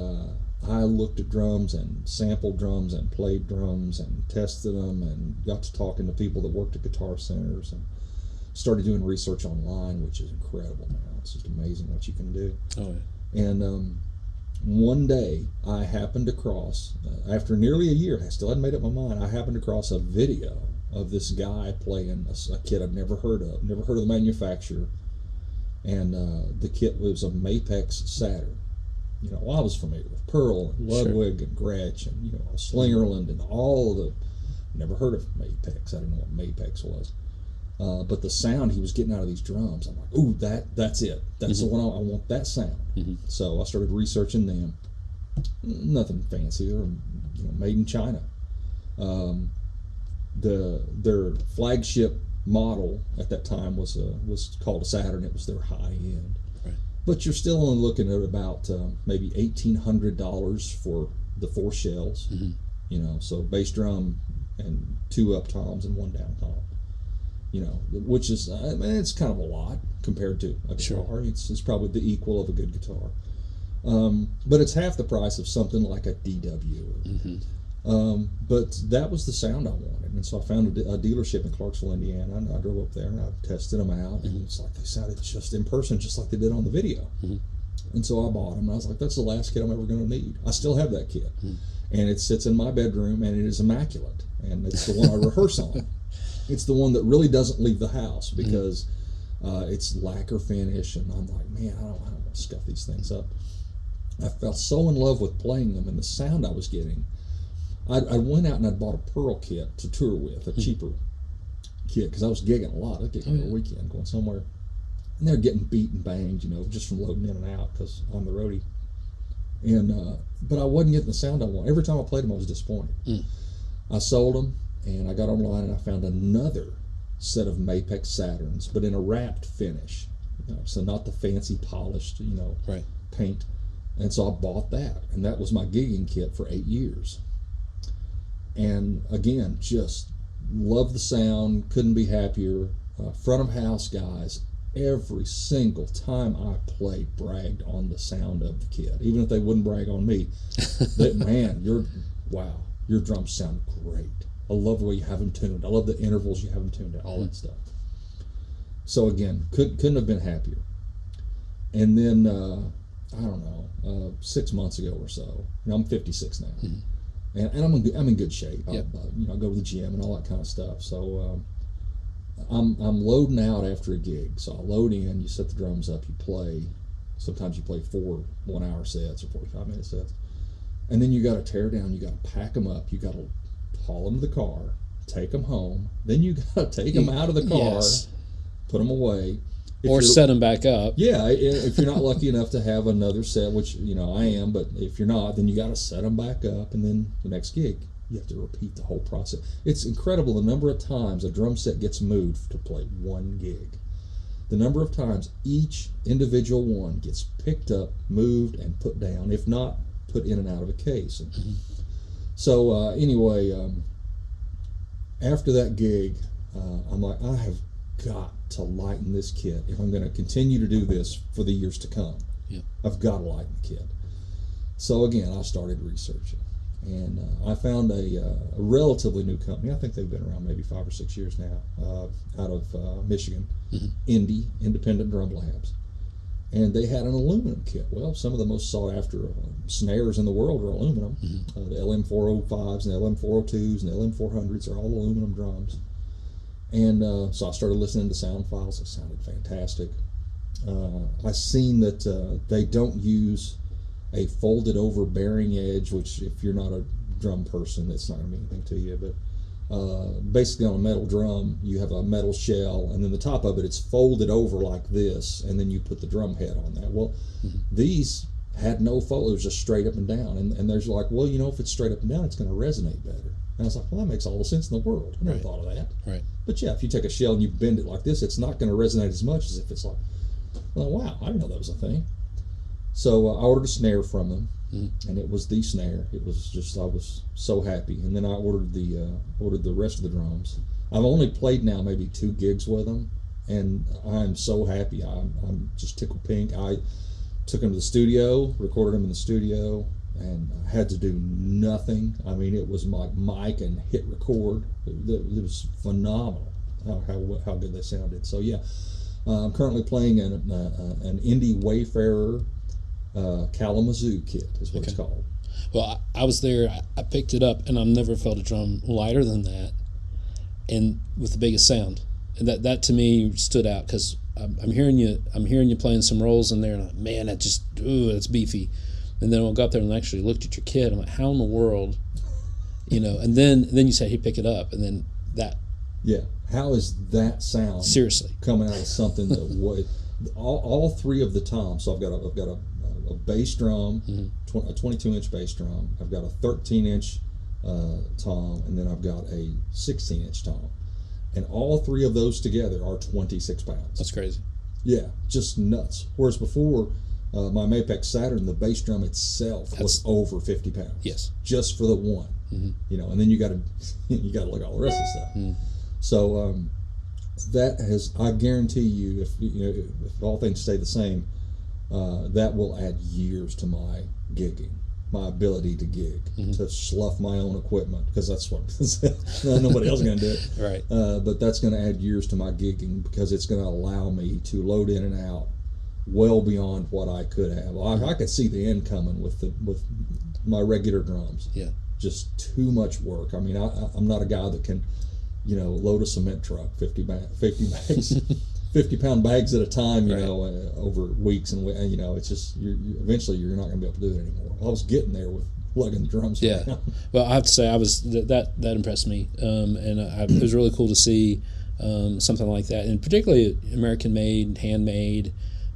I looked at drums and sampled drums and played drums and tested them and got to talking to people that worked at guitar centers and started doing research online, which is incredible now. It's just amazing what you can do. Oh, yeah. And one day I happened to cross, after nearly a year, I still hadn't made up my mind, I happened to cross a video of this guy playing a kit I'd never heard of the manufacturer. And the kit was a Mapex Saturn. I was familiar with Pearl and Ludwig and Gretsch and Slingerland and all the. Never heard of Mapex. I didn't know what Mapex was, but the sound he was getting out of these drums, I'm like, ooh, that's it. That's the one I want. That sound. Mm-hmm. So I started researching them. Nothing fancy. They're made in China. Their flagship model at that time was called a Saturn. It was their high end. But you're still only looking at about maybe $1,800 for the 4 shells. Mm-hmm. So bass drum and 2 up toms and 1 down tom. Which is it's kind of a lot compared to a guitar. Sure. It's probably the equal of a good guitar. But it's half the price of something like a DW. Mm-hmm. But that was the sound I wanted, and so I found a dealership in Clarksville, Indiana, and I drove up there and I tested them out, and it's like they sounded just in person, just like they did on the video. Mm-hmm. And so I bought them, and I was like, that's the last kit I'm ever going to need. I still have that kit, and it sits in my bedroom, and it is immaculate, and it's the one I rehearse on. It's the one that really doesn't leave the house because it's lacquer finish, and I'm like, man, I don't want to scuff these things up. I fell so in love with playing them and the sound I was getting. I went out and I bought a Pearl kit to tour with, a cheaper kit, because I was gigging a lot. I was gigging every weekend, going somewhere. And they're getting beat and banged, just from loading in and out because I'm the roadie. And but I wasn't getting the sound I wanted. Every time I played them, I was disappointed. I sold them, and I got online and I found another set of Mapex Saturns, but in a wrapped finish. So not the fancy polished, paint. And so I bought that, and that was my gigging kit for 8 years. And again, just loved the sound, couldn't be happier. Front of house guys, every single time I played, bragged on the sound of the kit. Even if they wouldn't brag on me, man, your drums sound great. I love the way you have them tuned. I love the intervals you have them tuned at, all that stuff. So again, couldn't have been happier. And then I don't know, 6 months ago or so. I'm 56 now, and I'm in good shape. Yep. I go to the gym and all that kind of stuff. So I'm loading out after a gig. So I load in, you set the drums up, you play. Sometimes you play 4 1-hour sets or 45-minute sets, and then you got to tear down. You got to pack them up. You got to haul them to the car, take them home. Then you got to take them out of the car, Yes. put them away. Or set them back up. Yeah, if you're not lucky enough to have another set, which I am, but if you're not, then you got to set them back up, and then the next gig you have to repeat the whole process. It's incredible the number of times a drum set gets moved to play one gig. The number of times each individual one gets picked up, moved, and put down, if not put in and out of a case. And so anyway, after that gig, I'm like, I have got to lighten this kit if I'm going to continue to do this for the years to come. Yeah. I've got to lighten the kit. So again, I started researching, and I found a relatively new company. I think they've been around maybe 5 or 6 years now, out of Michigan, Independent Drum Labs. And they had an aluminum kit. Well, some of the most sought after snares in the world are aluminum. The LM405s and the LM402s and the LM400s are all aluminum drums. And so I started listening to sound files. It sounded fantastic. I seen that they don't use a folded over bearing edge, which if you're not a drum person, it's not going to mean anything to you. But basically on a metal drum, you have a metal shell, and then the top of it, it's folded over like this, and then you put the drum head on that. Well, these had no fold. It was just straight up and down. And there's like, well, if it's straight up and down, it's going to resonate better. And I was like, well, that makes all the sense in the world. I never thought of that. Right. But yeah, if you take a shell and you bend it like this, it's not going to resonate as much as if it's like, well, wow, I didn't know that was a thing. So I ordered a snare from them, and it was the snare. It was just, I was so happy. And then I ordered the rest of the drums. I've only played now maybe 2 gigs with them, and I'm so happy. I'm just tickled pink. I took them to the studio, recorded them in the studio, and I had to do nothing. I mean, it was like mic and hit record. It was phenomenal how good they sounded. So yeah, I'm currently playing an Indie Wayfarer Kalamazoo kit is what it's called. Well, I was there. I picked it up, and I've never felt a drum lighter than that, and with the biggest sound. And that to me stood out because I'm hearing you playing some rolls in there, and I'm like, man, that's beefy. And then I got there and actually looked at your kit. I'm like, how in the world, And then you say, hey, pick it up, and then that. Yeah, how is that sound seriously coming out of something that all 3 of the toms? So I've got a bass drum, a 22-inch bass drum. I've got a 13-inch tom, and then I've got a 16-inch tom, and all 3 of those together are 26 pounds. That's crazy. Yeah, just nuts. Whereas before, my Mapex Saturn, the bass drum itself was over 50 pounds. Yes, just for the one. And then you got to look at all the rest of the stuff. So that has, I guarantee you, if all things stay the same, that will add years to my gigging, my ability to gig, to slough my own equipment, because that's what nobody else is going to do it. Right. But that's going to add years to my gigging because it's going to allow me to load in and out well beyond what I could have. I could see the end coming with my regular drums. Yeah. Just too much work. I mean, I'm not a guy that can, load a cement truck 50 bags, 50-pound bags at a time, over weeks, and it's just eventually you're not going to be able to do it anymore. I was getting there with lugging the drums around. Well, I have to say that impressed me, and it was really cool to see something like that, and particularly American made, handmade,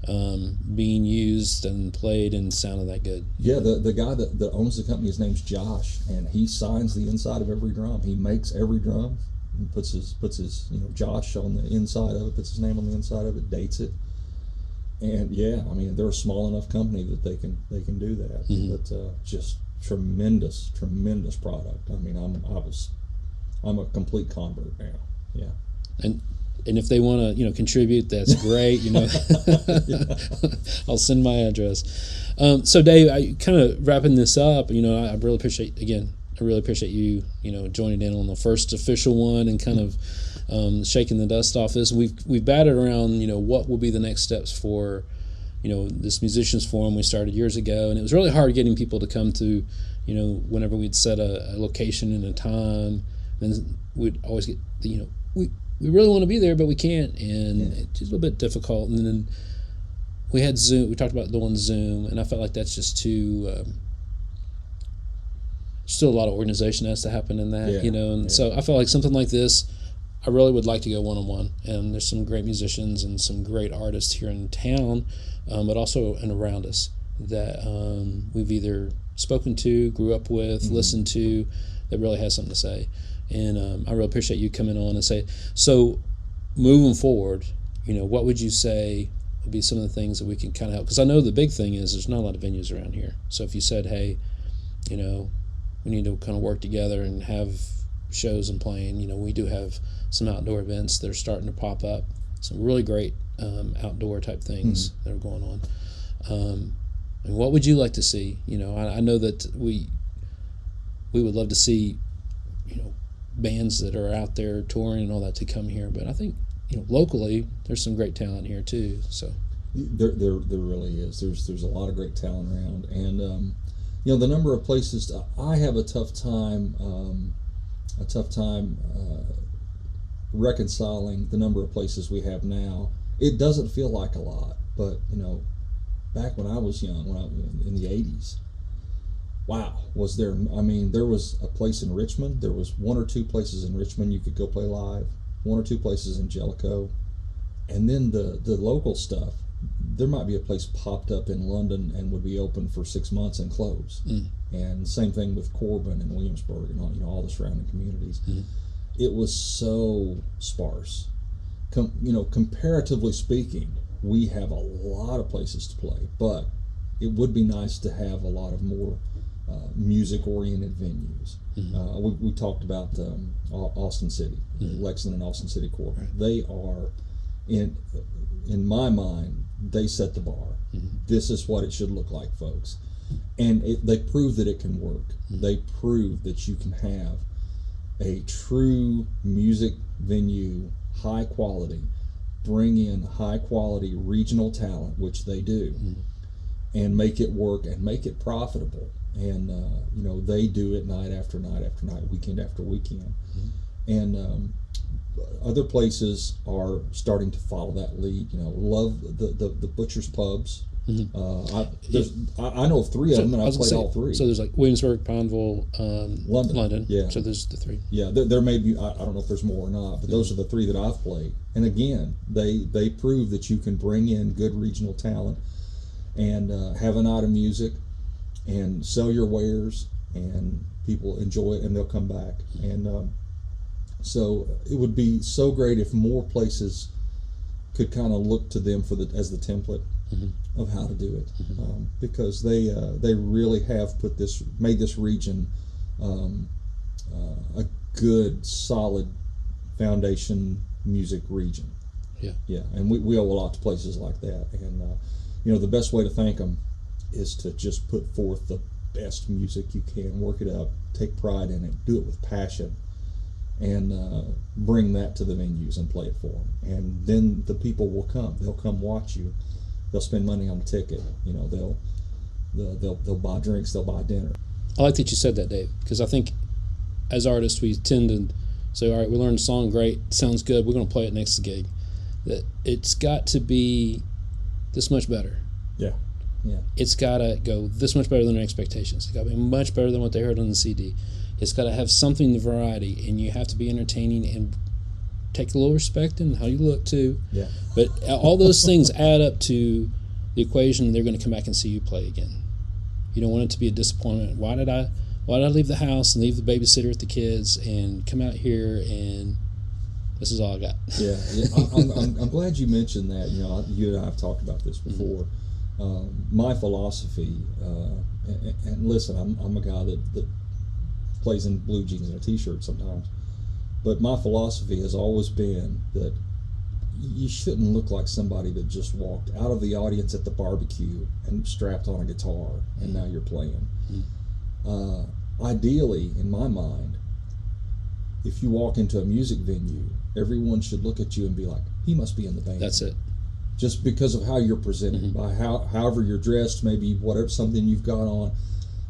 being used and played and sounded that good. Yeah, the guy that owns the company, his name's Josh, and he signs the inside of every drum. He makes every drum and puts his Josh on the inside of it, puts his name on the inside of it, dates it. And yeah, I mean, they're a small enough company that they can do that. But just tremendous product. I mean, I'm a complete convert now. Yeah. And if they want to, contribute, that's great. I'll send my address. So Dave, I kind of wrapping this up. I really appreciate again I really appreciate you, joining in on the first official one and kind of shaking the dust off this. We've batted around, what will be the next steps for, this musicians forum we started years ago, and it was really hard getting people to come to, whenever we'd set a location and a time, then we'd always get, we really want to be there, but we can't, and it's just a little bit difficult. And then we had Zoom. We talked about doing Zoom, and I felt like that's just too. Still a lot of organization has to happen in that, so I felt like something like this, I really would like to go one-on-one. And there's some great musicians and some great artists here in town, but also and around us that we've either spoken to, grew up with, listened to, that really has something to say. And I really appreciate you coming on and say, so moving forward, what would you say would be some of the things that we can kind of help? Because I know the big thing is there's not a lot of venues around here. So if you said, hey, we need to kind of work together and have shows and playing. We do have some outdoor events that are starting to pop up. Some really great outdoor type things that are going on. And what would you like to see? I know that we would love to see, bands that are out there touring and all that to come here. But I think, locally, there's some great talent here too. So there really is. There's a lot of great talent around, and the number of places I have a tough time reconciling the number of places we have now. It doesn't feel like a lot, but back when I was young, in the 80s, wow, was there? I mean, there was a place in Richmond. There was one or two places in Richmond you could go play live. One or two places in Jellicoe, and then the local stuff. There might be a place popped up in London and would be open for 6 months and close. And same thing with Corbin and Williamsburg and all the surrounding communities. It was so sparse. Comparatively speaking, we have a lot of places to play, but it would be nice to have a lot of more music-oriented venues. We talked about Austin City, Lexington and Austin City Corbin. They are, in my mind, they set the bar. This is what it should look like, folks. And they prove that it can work. They prove that you can have a true music venue, high quality, bring in high quality regional talent, which they do, and make it work and make it profitable. And they do it night after night after night, weekend after weekend. And other places are starting to follow that lead. Love the Butcher's Pubs. I know of three of them, and I've played all three. So there's like Williamsburg, Pineville, London. Yeah. So there's the three. Yeah, there may be. I don't know if there's more or not, but those are the three that I've played. And again, they prove that you can bring in good regional talent and have a night of music and sell your wares, and people enjoy it, and they'll come back. And so it would be so great if more places could kind of look to them as the template of how to do it, because they really have made this region a good, solid foundation music region. Yeah, and we owe a lot to places like that. And the best way to thank them is to just put forth the best music you can, work it up, take pride in it, do it with passion, and bring that to the venues and play it for them. And then the people will come. They'll come watch you. They'll spend money on the ticket. They'll buy drinks. They'll buy dinner. I like that you said that, Dave, because I think as artists we tend to say, all right, we learned a song, great, sounds good, we're going to play it next gig. That it's got to be this much better. Yeah. It's got to go this much better than their expectations. It's got to be much better than what they heard on the CD. It's got to have something, the variety, and you have to be entertaining and take a little respect in how you look too. Yeah. But all those things add up to the equation, and they're going to come back and see you play again. You don't want it to be a disappointment. Why did I leave the house and leave the babysitter with the kids and come out here and this is all I got? Yeah. I'm glad you mentioned that. You and I have talked about this before. My philosophy, and listen, I'm a guy that plays in blue jeans and a t-shirt sometimes, but my philosophy has always been that you shouldn't look like somebody that just walked out of the audience at the barbecue and strapped on a guitar and now you're playing. ideally, in my mind, if you walk into a music venue, everyone should look at you and be like, he must be in the band. That's it. Just because of how you're presented, by however you're dressed, maybe whatever, something you've got on.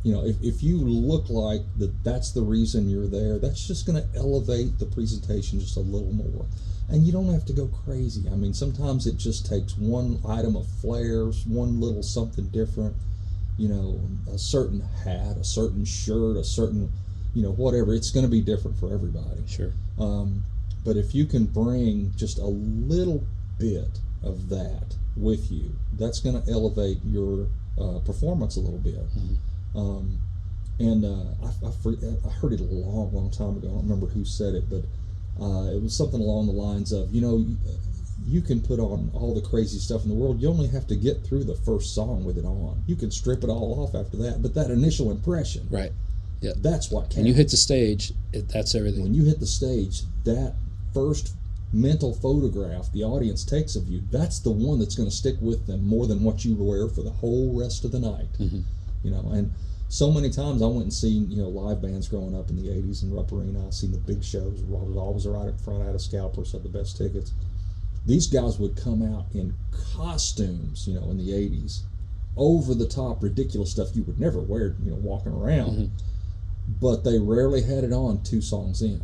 If you look like that's the reason you're there, that's just going to elevate the presentation just a little more. And you don't have to go crazy. I mean, sometimes it just takes one item of flares, one little something different, a certain hat, a certain shirt, a certain, whatever. It's going to be different for everybody. Sure. But if you can bring just a little bit of that with you, that's going to elevate your performance a little bit. I heard it a long time ago. I don't remember who said it, but it was something along the lines of, you can put on all the crazy stuff in the world. You only have to get through the first song with it on. You can strip it all off after that. But that initial impression, right? Yeah, that's what counts. When you hit the stage, that's everything. When you hit the stage, that first mental photograph the audience takes of you, that's the one that's going to stick with them more than what you wear for the whole rest of the night. And so many times I went and seen live bands growing up in the 80s in Rupp Arena. I've seen the big shows. I was always right up front. I had a scalper, so had the best tickets. These guys would come out in costumes, in the 80s, over the top ridiculous stuff you would never wear, walking around. But they rarely had it on 2 songs in.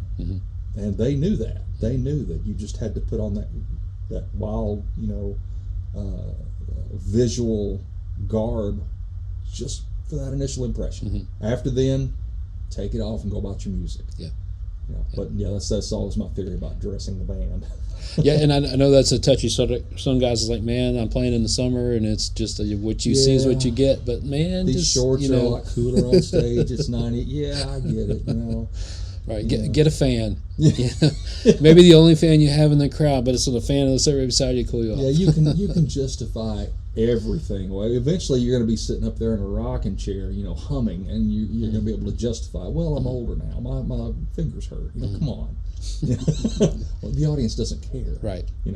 And they knew that. They knew that you just had to put on that wild, visual garb just for that initial impression. After then, take it off and go about your music. But that's always my theory about dressing the band. And I know that's a touchy subject. Some guys is like, man, I'm playing in the summer, and it's just what you see is what you get. But man, these shorts are a lot cooler on stage. It's 90. Yeah, I get it. Right, get a fan. Maybe the only fan you have in the crowd, but it's a fan that's right beside you, cool you off. Yeah, you can justify everything. Well, eventually you're going to be sitting up there in a rocking chair, humming, and you're going to be able to justify. Well, I'm older now. My fingers hurt. Come on. Well, the audience doesn't care. Right. They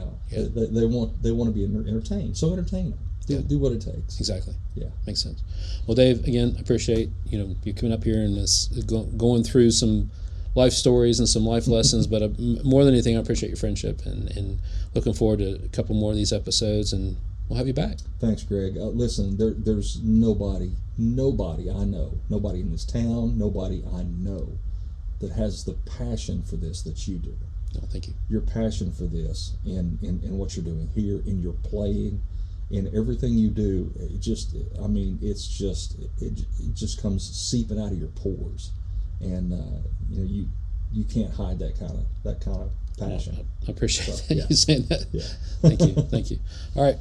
want to be entertained. So entertain them. Do what it takes. Exactly. Yeah. Makes sense. Well, Dave, again, I appreciate you coming up here and going through some life stories and some life lessons, but more than anything, I appreciate your friendship and looking forward to a couple more of these episodes, and we'll have you back. Thanks, Greg. Listen, there's nobody I know, nobody in this town, nobody I know that has the passion for this that you do. No, thank you. Your passion for this and what you're doing here, in your playing, in everything you do, it just comes seeping out of your pores. And you can't hide that kind of passion. I appreciate you saying that. Yeah. Thank you. All right.